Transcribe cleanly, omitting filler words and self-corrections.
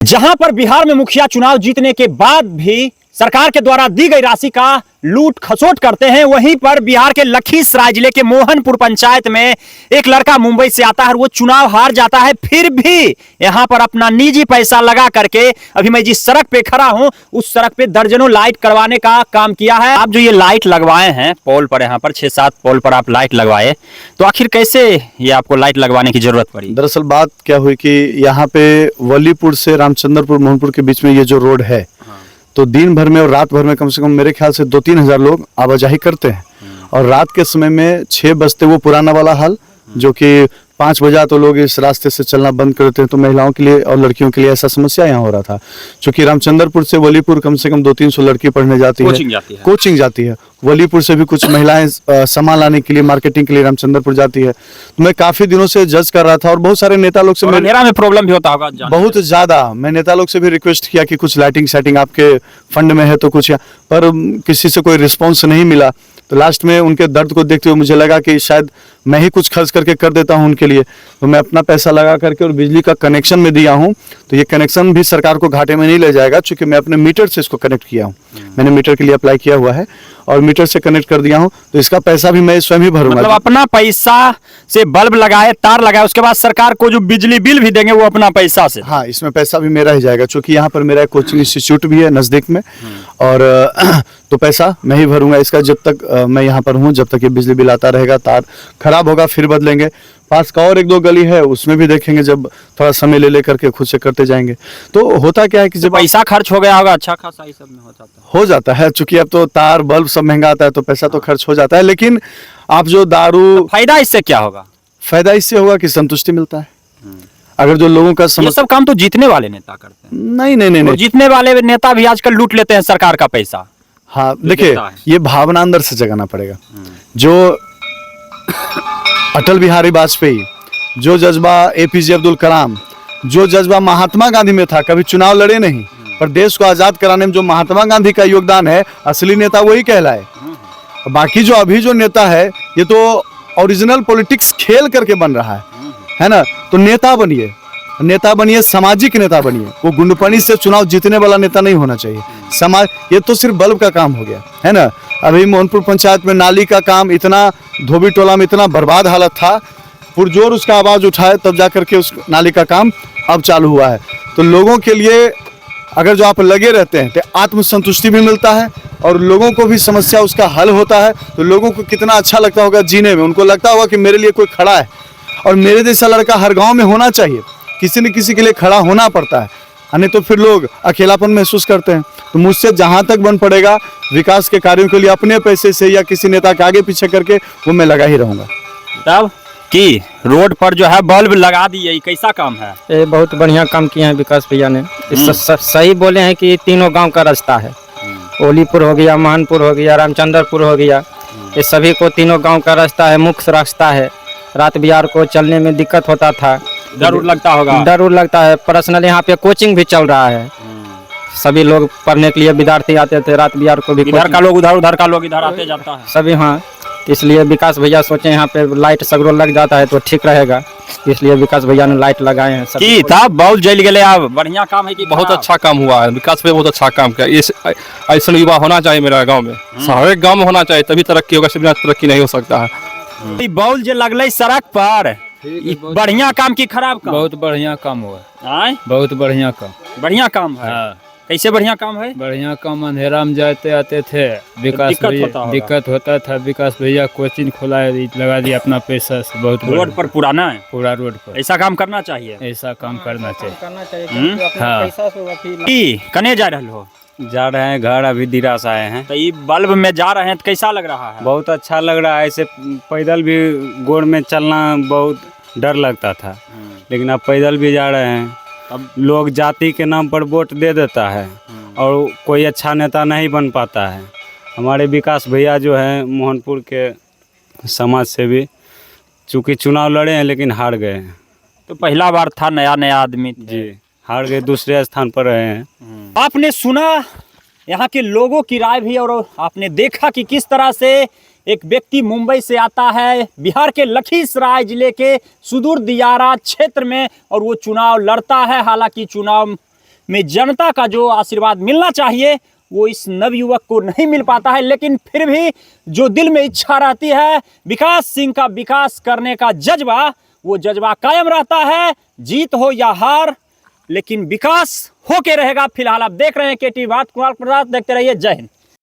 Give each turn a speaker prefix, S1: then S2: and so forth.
S1: जहां पर बिहार में मुखिया चुनाव जीतने के बाद भी सरकार के द्वारा दी गई राशि का लूट खसोट करते हैं, वहीं पर बिहार के लखीसराय जिले के मोहनपुर पंचायत में एक लड़का मुंबई से आता है और वो चुनाव हार जाता है। फिर भी यहां पर अपना निजी पैसा लगा करके अभी मैं जिस सड़क पे खड़ा हूं उस सड़क पे दर्जनों लाइट करवाने का काम किया है। आप जो ये लाइट लगवाए हैं पोल पर, यहाँ पर 6-7 पोल पर आप लाइट लगवाए, तो आखिर कैसे ये आपको लाइट लगवाने की जरूरत पड़ी?
S2: दरअसल बात क्या हुई कि यहाँ पे वलीपुर से रामचंद्रपुर मोहनपुर के बीच में ये जो रोड है, तो दिन भर में और रात भर में कम से कम मेरे ख्याल से 2-3 हजार लोग आवाजाही करते हैं। और रात के समय में 6 बजते वो पुराना वाला हाल जो कि 5 बजा तो लोग इस रास्ते से चलना बंद करते हैं, तो महिलाओं के लिए और लड़कियों के लिए ऐसा समस्या यहाँ हो रहा था। क्योंकि रामचंद्रपुर से वलीपुर कम से कम 200-300 लड़की पढ़ने जाती है, कोचिंग जाती है। वलीपुर से भी कुछ महिलाएं सामान लाने के लिए, मार्केटिंग के लिए रामचंद्रपुर जाती है। तो मैं काफी दिनों से जज कर रहा था और बहुत सारे नेता लोग से
S1: मेरा में प्रॉब्लम भी होता होगा
S2: बहुत ज्यादा। मैं नेता लोग से भी रिक्वेस्ट किया कि कुछ लाइटिंग सेटिंग आपके फंड में है तो कुछ, पर किसी से कोई रिस्पॉन्स नहीं मिला। तो लास्ट में उनके दर्द को देखते हुए मुझे लगा कि शायद मैं ही कुछ खर्च करके कर देता हूं उनके लिए। तो मैं अपना पैसा लगा करके और बिजली का कनेक्शन में दिया हूं। तो ये कनेक्शन भी सरकार को घाटे में नहीं ले जाएगा, क्योंकि मैं अपने मीटर से इसको कनेक्ट किया हूं। मैंने मीटर के लिए अप्लाई किया हुआ है और मीटर से कनेक्ट कर दिया हूं। तो इसका पैसा भी मैं स्वयं ही भरूंगा।
S1: मतलब अपना पैसा से बल्ब लगाए, तार लगाए, उसके बाद सरकार को जो बिजली बिल भी देंगे वो अपना पैसा से?
S2: हाँ, इसमें पैसा भी मेरा ही जाएगा, क्योंकि यहाँ पर मेरा कोचिंग इंस्टीट्यूट भी है नजदीक में। और तो पैसा मैं ही भरूंगा इसका। जब तक मैं यहाँ पर हूँ, जब तक ये बिजली बिल आता रहेगा। तार खराब होगा फिर बदलेंगे। पास का और 1-2 गली है उसमें भी देखेंगे, जब थोड़ा समय ले लेकर के खुद से करते जाएंगे। तो होता क्या है कि जब
S1: पैसा खर्च हो गया होगा अच्छा खासा, ये सब में हो जाता
S2: है। चूंकि अब तो तार बल्ब सब महंगा आता है तो पैसा तो खर्च हो जाता है। लेकिन आप जो दारू,
S1: फायदा इससे क्या होगा?
S2: फायदा इससे होगा कि संतुष्टि मिलता है। अगर जो लोगों का
S1: ये सब काम तो जीतने वाले नेता करते हैं।
S2: नहीं,
S1: जीतने वाले नेता भी आजकल लूट लेते हैं सरकार का पैसा।
S2: हाँ देखिए, ये भावना अंदर से जगाना पड़ेगा। जो अटल बिहारी वाजपेयी, जो जज्बा APJ अब्दुल कलाम, जो जज्बा महात्मा गांधी में था, कभी चुनाव लड़े नहीं पर देश को आजाद कराने में जो महात्मा गांधी का योगदान है, असली नेता वही कहलाए। बाकी जो अभी जो नेता है ये तो ओरिजिनल पॉलिटिक्स खेल करके बन रहा है ना। तो नेता बनिए, सामाजिक नेता बनिए। वो गुंडपनी से चुनाव जीतने वाला नेता नहीं होना चाहिए। समाज, ये तो सिर्फ बल्ब का काम हो गया है ना। अभी मोहनपुर पंचायत में नाली का काम इतना, धोबी टोला में इतना बर्बाद हालत था, पुरजोर उसका आवाज उठाए तब जाकर के उस नाली का काम अब चालू हुआ है। तो लोगों के लिए अगर जो आप लगे रहते हैं तो आत्मसंतुष्टि भी मिलता है और लोगों को भी समस्या उसका हल होता है। तो लोगों को कितना अच्छा लगता होगा जीने में। उनको लगता होगा कि मेरे लिए कोई खड़ा है और मेरे जैसा लड़का हर गाँव में होना चाहिए। किसी न किसी के लिए खड़ा होना पड़ता है, नहीं तो फिर लोग अकेलापन महसूस करते हैं। तो मुझसे जहां तक बन पड़ेगा विकास के कार्यों के लिए अपने पैसे से या किसी नेता के आगे पीछे करके वो मैं लगा ही रहूंगा।
S1: तब कि रोड पर जो है बल्ब लगा दिए, कैसा काम है?
S3: ये बहुत बढ़िया काम किए हैं विकास भैया ने। सही बोले हैं कि तीनों गांव का रास्ता है। वलीपुर हो गया, मोहनपुर हो गया, रामचंद्रपुर हो गया, ये सभी को तीनों गांव का रास्ता है, मुख्य रास्ता है। रात बिहार को चलने में दिक्कत होता था,
S1: डर लगता होगा।
S3: डर लगता है। पर्सनल यहाँ पे कोचिंग भी चल रहा है, सभी लोग पढ़ने के लिए विद्यार्थी आते थे। रात बिहार को भी
S1: इधर का लोग उधर का लोग इधर आते जाता है
S3: सभी। हाँ, इसलिए विकास भैया सोचे यहाँ पे लाइट सगरो लग जाता है तो ठीक रहेगा, इसलिए विकास भैया ने लाइट लगाए हैं।
S1: की था बहुत जल गए। अब बढ़िया काम है कि
S4: बहुत अच्छा काम हुआ है। विकास भैया बहुत अच्छा काम किया। ऐसा युवा होना चाहिए मेरा गाँव में, हर एक गाँव में होना चाहिए, तभी तरक्की होगा, सिर्फ तरक्की नहीं हो सकता है।
S1: बॉल जो लगल सड़क पर, बढ़िया काम की खराब काम?
S5: बहुत बढ़िया काम हुआ,
S1: बहुत
S5: बढ़िया काम।
S1: बढ़िया काम है।
S5: हाँ।
S1: कैसे बढ़िया काम है?
S5: बढ़िया काम, अंधेरा में जाते आते थे, विकास भैया दिक्कत होता था, विकास भैया कोचिंग खोला लगा दिया अपना पैसा से। बहुत
S1: रोड पर पुराना है,
S5: पूरा रोड पर
S1: ऐसा काम करना चाहिए।
S5: ऐसा काम करना चाहिए।
S1: कने जा रहे हो?
S6: जा रहे हैं घर, अभी दिरास आए हैं।
S1: तो ये बल्ब में जा रहे हैं तो कैसा लग रहा है?
S6: बहुत अच्छा लग रहा है। ऐसे पैदल भी गोड़ में चलना बहुत डर लगता था, लेकिन अब पैदल भी जा रहे हैं। अब लोग जाति के नाम पर वोट दे देता है और कोई अच्छा नेता नहीं बन पाता है। हमारे विकास भैया जो हैं मोहनपुर के समाज सेवी, चूँकि चुनाव लड़े हैं लेकिन हार गए हैं।
S1: तो पहला बार था, नया आदमी
S6: जी, हार गए, दूसरे स्थान पर रहे हैं।
S1: आपने सुना यहाँ के लोगों की राय भी और आपने देखा कि किस तरह से एक व्यक्ति मुंबई से आता है बिहार के लखीसराय जिले के सुदूर दियारा क्षेत्र में और वो चुनाव लड़ता है। हालांकि चुनाव में जनता का जो आशीर्वाद मिलना चाहिए वो इस नवयुवक को नहीं मिल पाता है। लेकिन फिर भी जो दिल में इच्छा रहती है विकास सिंह का विकास करने का जज्बा, वो जज्बा कायम रहता है, जीत हो या हार, लेकिन विकास होके रहेगा। फिलहाल आप देख रहे हैं KTV बात, कुणाल प्रसाद, देखते रहिए। जय हिंद।